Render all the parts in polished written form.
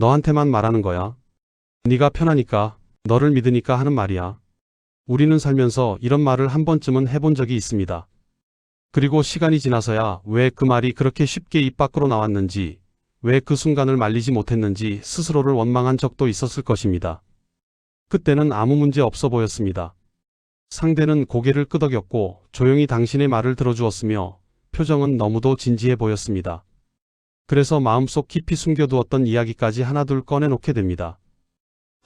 너한테만 말하는 거야. 네가 편하니까, 너를 믿으니까 하는 말이야. 우리는 살면서 이런 말을 한 번쯤은 해본 적이 있습니다. 그리고 시간이 지나서야 왜 그 말이 그렇게 쉽게 입 밖으로 나왔는지, 왜 그 순간을 말리지 못했는지 스스로를 원망한 적도 있었을 것입니다. 그때는 아무 문제 없어 보였습니다. 상대는 고개를 끄덕였고 조용히 당신의 말을 들어주었으며 표정은 너무도 진지해 보였습니다. 그래서 마음속 깊이 숨겨두었던 이야기까지 하나둘 꺼내놓게 됩니다.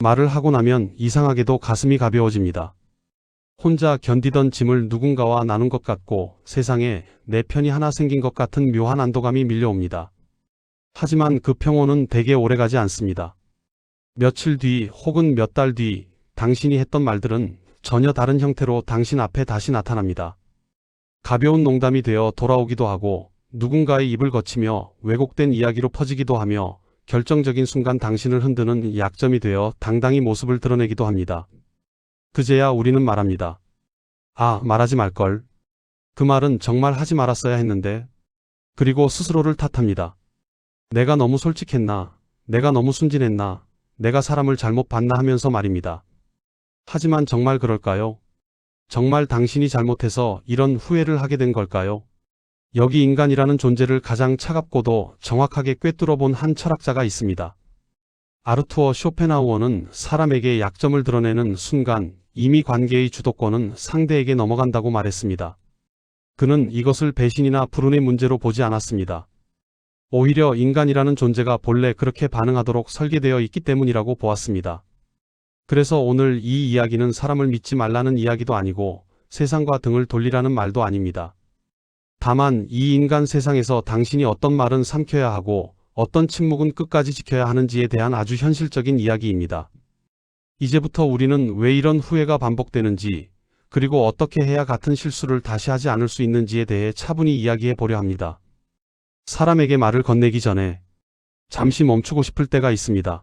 말을 하고 나면 이상하게도 가슴이 가벼워집니다. 혼자 견디던 짐을 누군가와 나눈 것 같고 세상에 내 편이 하나 생긴 것 같은 묘한 안도감이 밀려옵니다. 하지만 그 평온은 되게 오래가지 않습니다. 며칠 뒤 혹은 몇 달 뒤 당신이 했던 말들은 전혀 다른 형태로 당신 앞에 다시 나타납니다. 가벼운 농담이 되어 돌아오기도 하고 누군가의 입을 거치며 왜곡된 이야기로 퍼지기도 하며 결정적인 순간 당신을 흔드는 약점이 되어 당당히 모습을 드러내기도 합니다. 그제야 우리는 말합니다. 아, 말하지 말걸. 그 말은 정말 하지 말았어야 했는데. 그리고 스스로를 탓합니다. 내가 너무 솔직했나? 내가 너무 순진했나? 내가 사람을 잘못 봤나 하면서 말입니다. 하지만 정말 그럴까요? 정말 당신이 잘못해서 이런 후회를 하게 된 걸까요? 여기 인간이라는 존재를 가장 차갑고도 정확하게 꿰뚫어 본 한 철학자가 있습니다. 아르투어 쇼펜하우어는 사람에게 약점을 드러내는 순간 이미 관계의 주도권은 상대에게 넘어간다고 말했습니다. 그는 이것을 배신이나 불운의 문제로 보지 않았습니다. 오히려 인간이라는 존재가 본래 그렇게 반응하도록 설계되어 있기 때문이라고 보았습니다. 그래서 오늘 이 이야기는 사람을 믿지 말라는 이야기도 아니고 세상과 등을 돌리라는 말도 아닙니다. 다만 이 인간 세상에서 당신이 어떤 말은 삼켜야 하고 어떤 침묵은 끝까지 지켜야 하는지에 대한 아주 현실적인 이야기입니다. 이제부터 우리는 왜 이런 후회가 반복되는지, 그리고 어떻게 해야 같은 실수를 다시 하지 않을 수 있는지에 대해 차분히 이야기해 보려 합니다. 사람에게 말을 건네기 전에 잠시 멈추고 싶을 때가 있습니다.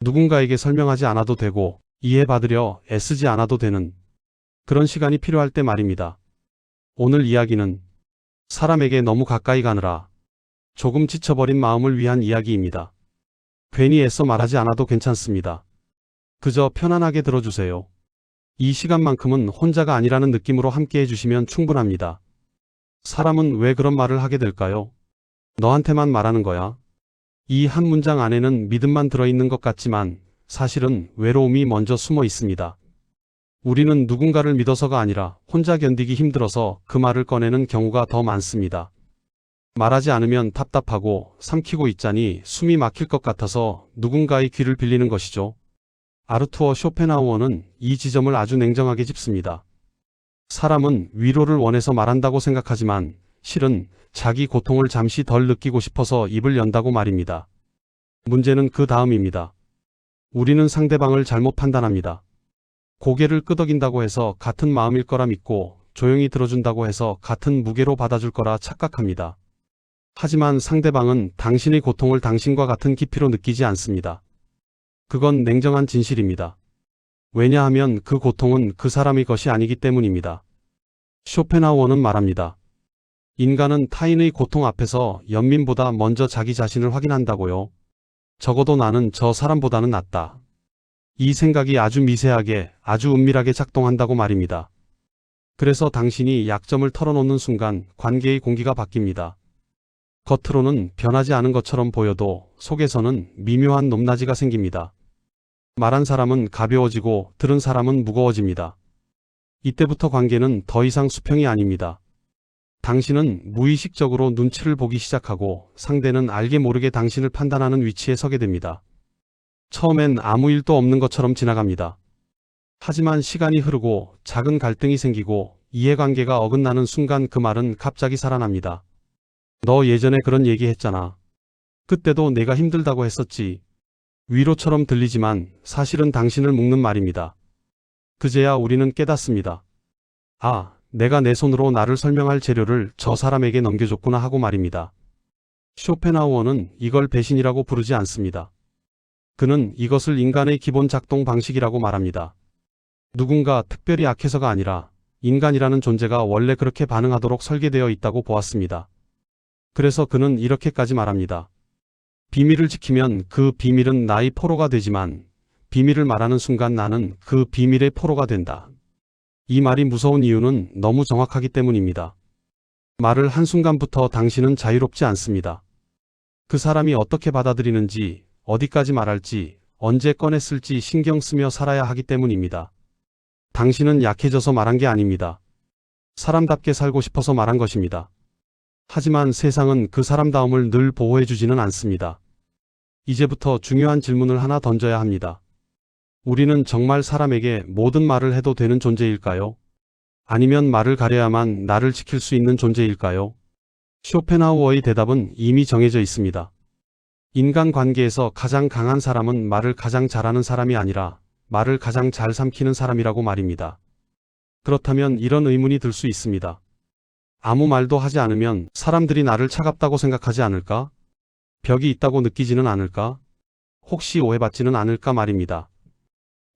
누군가에게 설명하지 않아도 되고 이해받으려 애쓰지 않아도 되는 그런 시간이 필요할 때 말입니다. 오늘 이야기는 사람에게 너무 가까이 가느라 조금 지쳐버린 마음을 위한 이야기입니다. 괜히 애써 말하지 않아도 괜찮습니다. 그저 편안하게 들어주세요. 이 시간만큼은 혼자가 아니라는 느낌으로 함께 해주시면 충분합니다. 사람은 왜 그런 말을 하게 될까요? 너한테만 말하는 거야. 이 한 문장 안에는 믿음만 들어있는 것 같지만 사실은 외로움이 먼저 숨어 있습니다. 우리는 누군가를 믿어서가 아니라 혼자 견디기 힘들어서 그 말을 꺼내는 경우가 더 많습니다. 말하지 않으면 답답하고 삼키고 있자니 숨이 막힐 것 같아서 누군가의 귀를 빌리는 것이죠. 아르투어 쇼펜하우어는 이 지점을 아주 냉정하게 짚습니다. 사람은 위로를 원해서 말한다고 생각하지만 실은 자기 고통을 잠시 덜 느끼고 싶어서 입을 연다고 말입니다. 문제는 그 다음입니다. 우리는 상대방을 잘못 판단합니다. 고개를 끄덕인다고 해서 같은 마음일 거라 믿고 조용히 들어준다고 해서 같은 무게로 받아줄 거라 착각합니다. 하지만 상대방은 당신의 고통을 당신과 같은 깊이로 느끼지 않습니다. 그건 냉정한 진실입니다. 왜냐하면 그 고통은 그 사람의 것이 아니기 때문입니다. 쇼펜하우어는 말합니다. 인간은 타인의 고통 앞에서 연민보다 먼저 자기 자신을 확인한다고요. 적어도 나는 저 사람보다는 낫다. 이 생각이 아주 미세하게, 아주 은밀하게 작동한다고 말입니다. 그래서 당신이 약점을 털어놓는 순간 관계의 공기가 바뀝니다. 겉으로는 변하지 않은 것처럼 보여도 속에서는 미묘한 높낮이가 생깁니다. 말한 사람은 가벼워지고 들은 사람은 무거워집니다. 이때부터 관계는 더 이상 수평이 아닙니다. 당신은 무의식적으로 눈치를 보기 시작하고 상대는 알게 모르게 당신을 판단하는 위치에 서게 됩니다. 처음엔 아무 일도 없는 것처럼 지나갑니다. 하지만 시간이 흐르고 작은 갈등이 생기고 이해관계가 어긋나는 순간 그 말은 갑자기 살아납니다. 너 예전에 그런 얘기 했잖아. 그때도 내가 힘들다고 했었지. 위로처럼 들리지만 사실은 당신을 묶는 말입니다. 그제야 우리는 깨닫습니다. 아, 내가 내 손으로 나를 설명할 재료를 저 사람에게 넘겨줬구나 하고 말입니다. 쇼펜하우어는 이걸 배신이라고 부르지 않습니다. 그는 이것을 인간의 기본 작동 방식이라고 말합니다. 누군가 특별히 악해서가 아니라 인간이라는 존재가 원래 그렇게 반응하도록 설계되어 있다고 보았습니다. 그래서 그는 이렇게까지 말합니다. 비밀을 지키면 그 비밀은 나의 포로가 되지만 비밀을 말하는 순간 나는 그 비밀의 포로가 된다. 이 말이 무서운 이유는 너무 정확하기 때문입니다. 말을 한순간부터 당신은 자유롭지 않습니다. 그 사람이 어떻게 받아들이는지, 어디까지 말할지, 언제 꺼냈을지 신경 쓰며 살아야 하기 때문입니다. 당신은 약해져서 말한 게 아닙니다. 사람답게 살고 싶어서 말한 것입니다. 하지만 세상은 그 사람다움을 늘 보호해주지는 않습니다. 이제부터 중요한 질문을 하나 던져야 합니다. 우리는 정말 사람에게 모든 말을 해도 되는 존재일까요? 아니면 말을 가려야만 나를 지킬 수 있는 존재일까요? 쇼펜하우어의 대답은 이미 정해져 있습니다. 인간 관계에서 가장 강한 사람은 말을 가장 잘하는 사람이 아니라 말을 가장 잘 삼키는 사람이라고 말입니다. 그렇다면 이런 의문이 들 수 있습니다. 아무 말도 하지 않으면 사람들이 나를 차갑다고 생각하지 않을까? 벽이 있다고 느끼지는 않을까? 혹시 오해받지는 않을까 말입니다.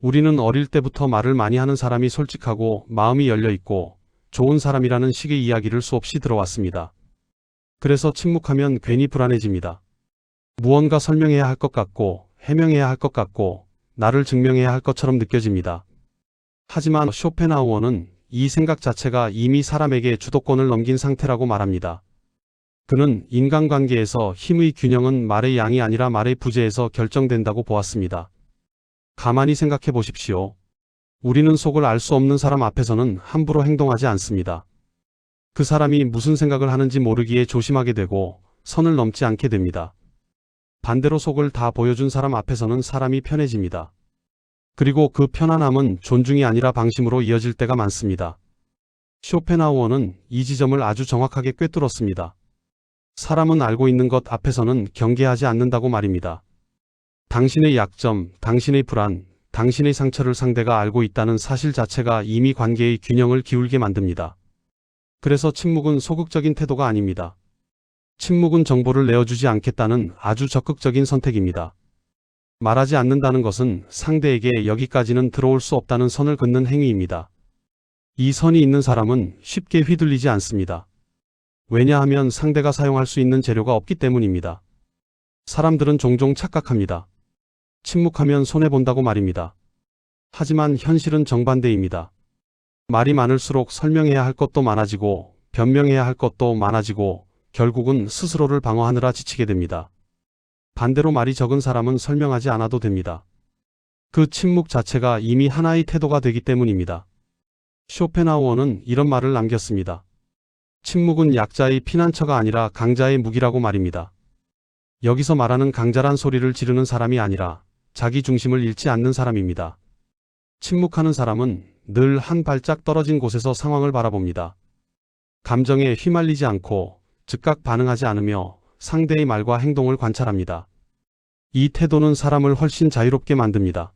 우리는 어릴 때부터 말을 많이 하는 사람이 솔직하고 마음이 열려있고 좋은 사람이라는 식의 이야기를 수없이 들어왔습니다. 그래서 침묵하면 괜히 불안해집니다. 무언가 설명해야 할 것 같고 해명해야 할 것 같고 나를 증명해야 할 것처럼 느껴집니다. 하지만 쇼펜하우어는 이 생각 자체가 이미 사람에게 주도권을 넘긴 상태라고 말합니다. 그는 인간관계에서 힘의 균형은 말의 양이 아니라 말의 부재에서 결정된다고 보았습니다. 가만히 생각해 보십시오. 우리는 속을 알 수 없는 사람 앞에서는 함부로 행동하지 않습니다. 그 사람이 무슨 생각을 하는지 모르기에 조심하게 되고 선을 넘지 않게 됩니다. 반대로 속을 다 보여준 사람 앞에서는 사람이 편해집니다. 그리고 그 편안함은 존중이 아니라 방심으로 이어질 때가 많습니다. 쇼펜하우어는 이 지점을 아주 정확하게 꿰뚫었습니다. 사람은 알고 있는 것 앞에서는 경계하지 않는다고 말입니다. 당신의 약점, 당신의 불안, 당신의 상처를 상대가 알고 있다는 사실 자체가 이미 관계의 균형을 기울게 만듭니다. 그래서 침묵은 소극적인 태도가 아닙니다. 침묵은 정보를 내어주지 않겠다는 아주 적극적인 선택입니다. 말하지 않는다는 것은 상대에게 여기까지는 들어올 수 없다는 선을 긋는 행위입니다. 이 선이 있는 사람은 쉽게 휘둘리지 않습니다. 왜냐하면 상대가 사용할 수 있는 재료가 없기 때문입니다. 사람들은 종종 착각합니다. 침묵하면 손해본다고 말입니다. 하지만 현실은 정반대입니다. 말이 많을수록 설명해야 할 것도 많아지고 변명해야 할 것도 많아지고 결국은 스스로를 방어하느라 지치게 됩니다. 반대로 말이 적은 사람은 설명하지 않아도 됩니다. 그 침묵 자체가 이미 하나의 태도가 되기 때문입니다. 쇼펜하우어는 이런 말을 남겼습니다. 침묵은 약자의 피난처가 아니라 강자의 무기라고 말입니다. 여기서 말하는 강자란 소리를 지르는 사람이 아니라 자기 중심을 잃지 않는 사람입니다. 침묵하는 사람은 늘 한 발짝 떨어진 곳에서 상황을 바라봅니다. 감정에 휘말리지 않고 즉각 반응하지 않으며 상대의 말과 행동을 관찰합니다. 이 태도는 사람을 훨씬 자유롭게 만듭니다.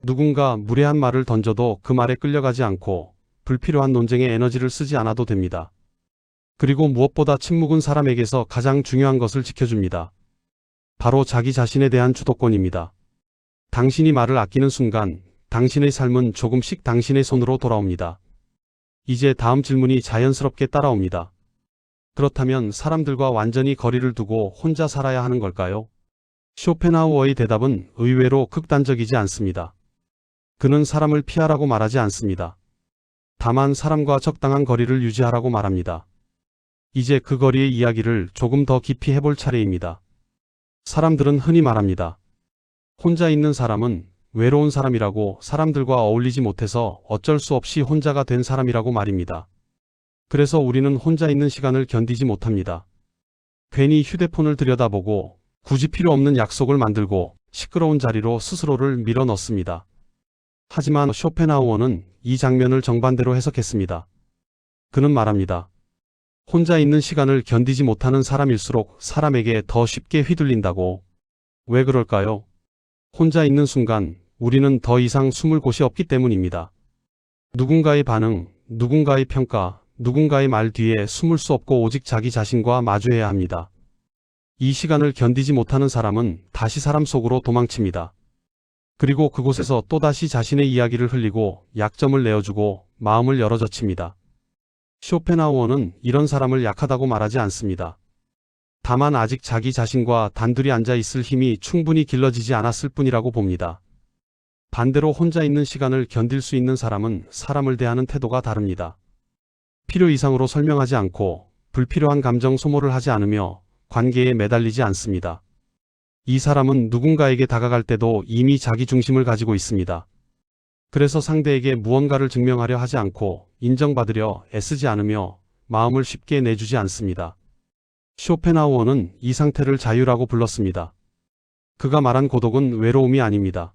누군가 무례한 말을 던져도 그 말에 끌려가지 않고 불필요한 논쟁에 에너지를 쓰지 않아도 됩니다. 그리고 무엇보다 침묵은 사람에게서 가장 중요한 것을 지켜줍니다. 바로 자기 자신에 대한 주도권입니다. 당신이 말을 아끼는 순간 당신의 삶은 조금씩 당신의 손으로 돌아옵니다. 이제 다음 질문이 자연스럽게 따라옵니다. 그렇다면 사람들과 완전히 거리를 두고 혼자 살아야 하는 걸까요? 쇼펜하우어의 대답은 의외로 극단적이지 않습니다. 그는 사람을 피하라고 말하지 않습니다. 다만 사람과 적당한 거리를 유지하라고 말합니다. 이제 그 거리의 이야기를 조금 더 깊이 해볼 차례입니다. 사람들은 흔히 말합니다. 혼자 있는 사람은 외로운 사람이라고, 사람들과 어울리지 못해서 어쩔 수 없이 혼자가 된 사람이라고 말입니다. 그래서 우리는 혼자 있는 시간을 견디지 못합니다. 괜히 휴대폰을 들여다보고 굳이 필요 없는 약속을 만들고 시끄러운 자리로 스스로를 밀어 넣습니다. 하지만 쇼펜하우어는 이 장면을 정반대로 해석했습니다. 그는 말합니다. 혼자 있는 시간을 견디지 못하는 사람일수록 사람에게 더 쉽게 휘둘린다고. 왜 그럴까요? 혼자 있는 순간 우리는 더 이상 숨을 곳이 없기 때문입니다. 누군가의 반응, 누군가의 평가, 누군가의 말 뒤에 숨을 수 없고 오직 자기 자신과 마주해야 합니다. 이 시간을 견디지 못하는 사람은 다시 사람 속으로 도망칩니다. 그리고 그곳에서 또다시 자신의 이야기를 흘리고 약점을 내어주고 마음을 열어젖힙니다. 쇼펜하우어는 이런 사람을 약하다고 말하지 않습니다. 다만 아직 자기 자신과 단둘이 앉아 있을 힘이 충분히 길러지지 않았을 뿐이라고 봅니다. 반대로 혼자 있는 시간을 견딜 수 있는 사람은 사람을 대하는 태도가 다릅니다. 필요 이상으로 설명하지 않고 불필요한 감정 소모를 하지 않으며 관계에 매달리지 않습니다. 이 사람은 누군가에게 다가갈 때도 이미 자기 중심을 가지고 있습니다. 그래서 상대에게 무언가를 증명하려 하지 않고 인정받으려 애쓰지 않으며 마음을 쉽게 내주지 않습니다. 쇼펜하우어는 이 상태를 자유라고 불렀습니다. 그가 말한 고독은 외로움이 아닙니다.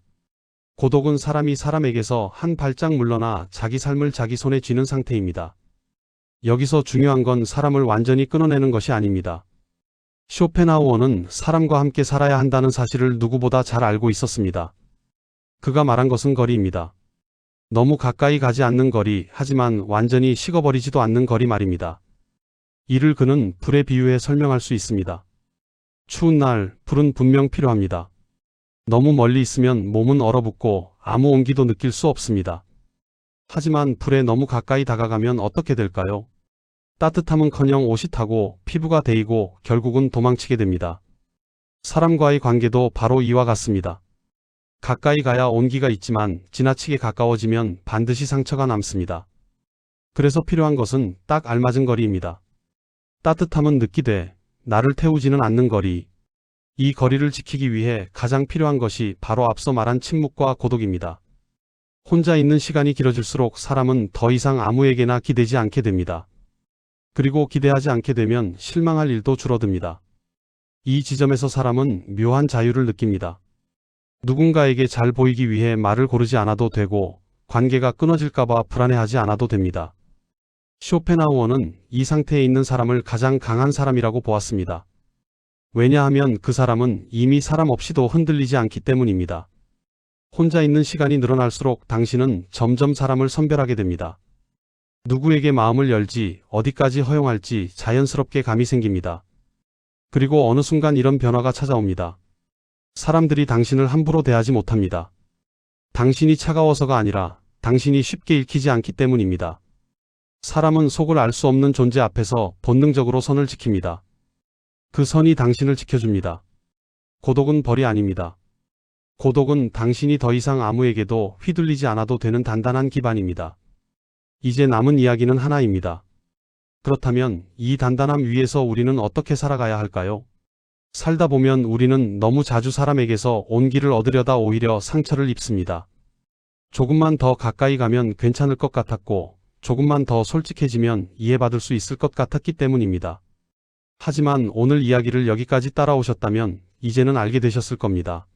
고독은 사람이 사람에게서 한 발짝 물러나 자기 삶을 자기 손에 쥐는 상태입니다. 여기서 중요한 건 사람을 완전히 끊어내는 것이 아닙니다. 쇼펜하우어는 사람과 함께 살아야 한다는 사실을 누구보다 잘 알고 있었습니다. 그가 말한 것은 거리입니다. 너무 가까이 가지 않는 거리, 하지만 완전히 식어버리지도 않는 거리 말입니다. 이를 그는 불에 비유해 설명할 수 있습니다. 추운 날, 불은 분명 필요합니다. 너무 멀리 있으면 몸은 얼어붙고 아무 온기도 느낄 수 없습니다. 하지만 불에 너무 가까이 다가가면 어떻게 될까요? 따뜻함은커녕 옷이 타고 피부가 데이고 결국은 도망치게 됩니다. 사람과의 관계도 바로 이와 같습니다. 가까이 가야 온기가 있지만 지나치게 가까워지면 반드시 상처가 남습니다. 그래서 필요한 것은 딱 알맞은 거리입니다. 따뜻함은 느끼되 나를 태우지는 않는 거리. 이 거리를 지키기 위해 가장 필요한 것이 바로 앞서 말한 침묵과 고독입니다. 혼자 있는 시간이 길어질수록 사람은 더 이상 아무에게나 기대지 않게 됩니다. 그리고 기대하지 않게 되면 실망할 일도 줄어듭니다. 이 지점에서 사람은 묘한 자유를 느낍니다. 누군가에게 잘 보이기 위해 말을 고르지 않아도 되고 관계가 끊어질까봐 불안해하지 않아도 됩니다. 쇼펜하우어는 이 상태에 있는 사람을 가장 강한 사람이라고 보았습니다. 왜냐하면 그 사람은 이미 사람 없이도 흔들리지 않기 때문입니다. 혼자 있는 시간이 늘어날수록 당신은 점점 사람을 선별하게 됩니다. 누구에게 마음을 열지, 어디까지 허용할지 자연스럽게 감이 생깁니다. 그리고 어느 순간 이런 변화가 찾아옵니다. 사람들이 당신을 함부로 대하지 못합니다. 당신이 차가워서가 아니라 당신이 쉽게 읽히지 않기 때문입니다. 사람은 속을 알 수 없는 존재 앞에서 본능적으로 선을 지킵니다. 그 선이 당신을 지켜줍니다. 고독은 벌이 아닙니다. 고독은 당신이 더 이상 아무에게도 휘둘리지 않아도 되는 단단한 기반입니다. 이제 남은 이야기는 하나입니다. 그렇다면 이 단단함 위에서 우리는 어떻게 살아가야 할까요? 살다 보면 우리는 너무 자주 사람에게서 온기를 얻으려다 오히려 상처를 입습니다. 조금만 더 가까이 가면 괜찮을 것 같았고 조금만 더 솔직해지면 이해받을 수 있을 것 같았기 때문입니다. 하지만 오늘 이야기를 여기까지 따라오셨다면 이제는 알게 되셨을 겁니다.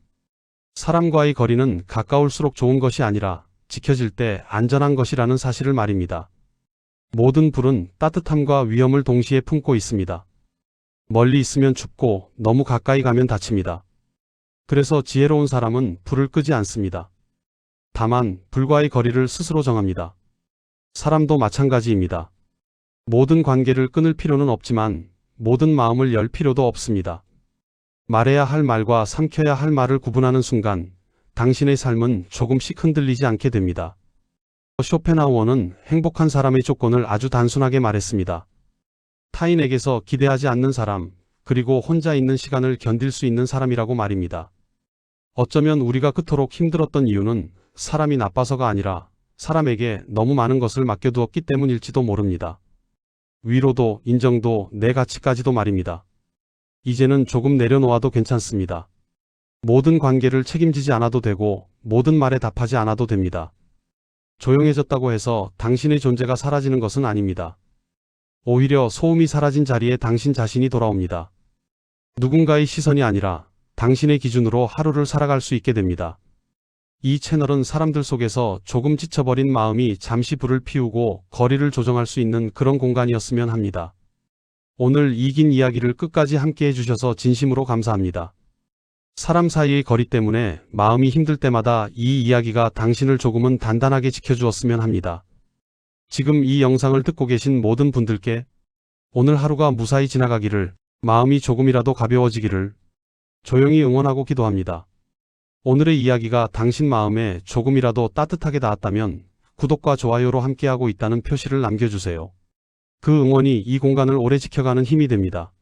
사람과의 거리는 가까울수록 좋은 것이 아니라 지켜질 때 안전한 것이라는 사실을 말입니다. 모든 불은 따뜻함과 위험을 동시에 품고 있습니다. 멀리 있으면 춥고 너무 가까이 가면 다칩니다. 그래서 지혜로운 사람은 불을 끄지 않습니다. 다만 불과의 거리를 스스로 정합니다. 사람도 마찬가지입니다. 모든 관계를 끊을 필요는 없지만 모든 마음을 열 필요도 없습니다. 말해야 할 말과 삼켜야 할 말을 구분하는 순간 당신의 삶은 조금씩 흔들리지 않게 됩니다. 쇼펜하우어는 행복한 사람의 조건을 아주 단순하게 말했습니다. 타인에게서 기대하지 않는 사람, 그리고 혼자 있는 시간을 견딜 수 있는 사람이라고 말입니다. 어쩌면 우리가 그토록 힘들었던 이유는 사람이 나빠서가 아니라 사람에게 너무 많은 것을 맡겨두었기 때문일지도 모릅니다. 위로도, 인정도, 내 가치까지도 말입니다. 이제는 조금 내려놓아도 괜찮습니다. 모든 관계를 책임지지 않아도 되고 모든 말에 답하지 않아도 됩니다. 조용해졌다고 해서 당신의 존재가 사라지는 것은 아닙니다. 오히려 소음이 사라진 자리에 당신 자신이 돌아옵니다. 누군가의 시선이 아니라 당신의 기준으로 하루를 살아갈 수 있게 됩니다. 이 채널은 사람들 속에서 조금 지쳐버린 마음이 잠시 불을 피우고 거리를 조정할 수 있는 그런 공간이었으면 합니다. 오늘 이 긴 이야기를 끝까지 함께 해주셔서 진심으로 감사합니다. 사람 사이의 거리 때문에 마음이 힘들 때마다 이 이야기가 당신을 조금은 단단하게 지켜주었으면 합니다. 지금 이 영상을 듣고 계신 모든 분들께 오늘 하루가 무사히 지나가기를, 마음이 조금이라도 가벼워지기를 조용히 응원하고 기도합니다. 오늘의 이야기가 당신 마음에 조금이라도 따뜻하게 닿았다면 구독과 좋아요로 함께하고 있다는 표시를 남겨주세요. 그 응원이 이 공간을 오래 지켜가는 힘이 됩니다.